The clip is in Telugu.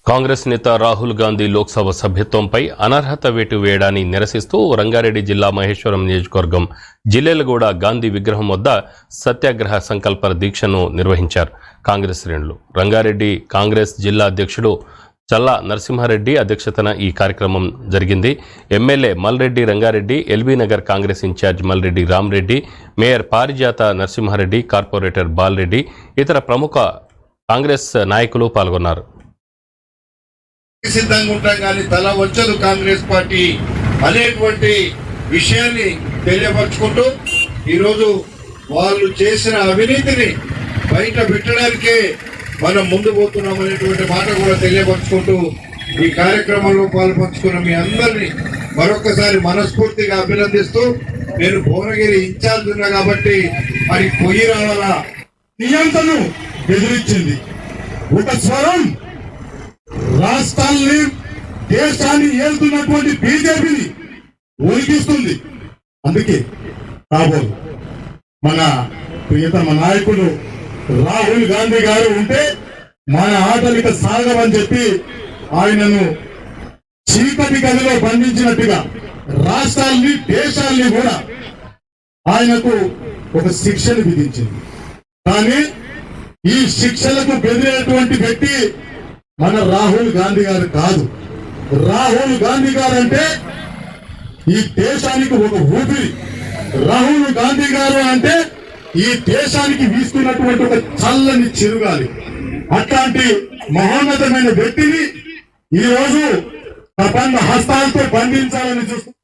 కాంగ్రెస్ నేత రాహుల్ గాంధీ లోక్సభ సభ్యత్వంపై అనర్హత వేటు వేయడాన్ని నిరసిస్తూ రంగారెడ్డి జిల్లా మహేశ్వరం నియోజకవర్గం జిల్లెలగూడ గాంధీ విగ్రహం వద్ద సత్యాగ్రహ సంకల్ప దీక్షను నిర్వహించారు కాంగ్రెస్ శ్రేణులు. రంగారెడ్డి కాంగ్రెస్ జిల్లా అధ్యక్షుడు చల్లా నరసింహారెడ్డి అధ్యక్షతన ఈ కార్యక్రమం జరిగింది. MLA Malreddy Rangareddy, LB Nagar Congress in charge Malreddy Ramareddy, mayor Parijatha Narasimhareddy, corporator Bala Reddy, ఇతర ప్రముఖ కాంగ్రెస్ నాయకులు పాల్గొన్నారు. సిద్ధంగా ఉంటాం కానీ తల వంచదు కాంగ్రెస్ పార్టీ అనేటువంటి విషయాన్ని తెలియపరుచుకుంటూ ఈరోజు వాళ్ళు చేసిన అవినీతిని బయట పెట్టడానికే మనం ముందు పోతున్నాం అనేటువంటి మాట కూడా తెలియపరుచుకుంటూ ఈ కార్యక్రమంలో పాల్పంచుకున్న మీ అందరినీ మరొకసారి మనస్ఫూర్తిగా అభినందిస్తూ, నేను భువనగిరి ఇన్ఛార్జ్ ఉన్నా కాబట్టి అది పొయ్యి రావాలా నియంత్రణను బెదిరించింది. ఒక స్వరం రాష్ట్రాన్ని దేశాన్ని ఏలుతున్నటువంటి బీజేపీని ఒలిగిస్తుంది. అందుకే కాబోలు మన ప్రియతమ నాయకుడు రాహుల్ గాంధీ గారు ఉంటే మన ఆటలిక సాగమని చెప్పి ఆయనను చీకటి గదిలో బంధించినట్టుగా రాష్ట్రాల్ని దేశాల్ని కూడా ఆయనకు ఒక శిక్షను విధించింది. కానీ ఈ శిక్షలకు బెదిరేటువంటి వ్యక్తి మన రాహుల్ గాంధీ గారు కాదు. రాహుల్ గాంధీ గారు అంటే ఈ దేశానికి ఒక ఊపిరి. రాహుల్ గాంధీ గారు అంటే ఈ దేశానికి వీస్తున్నటువంటి ఒక చల్లని చిరుగాలి. అట్లాంటి మహోన్నతమైన వ్యక్తిని ఈ రోజు ప్రపంచ హస్తాలతో బంధించాలని చూస్తున్నారు.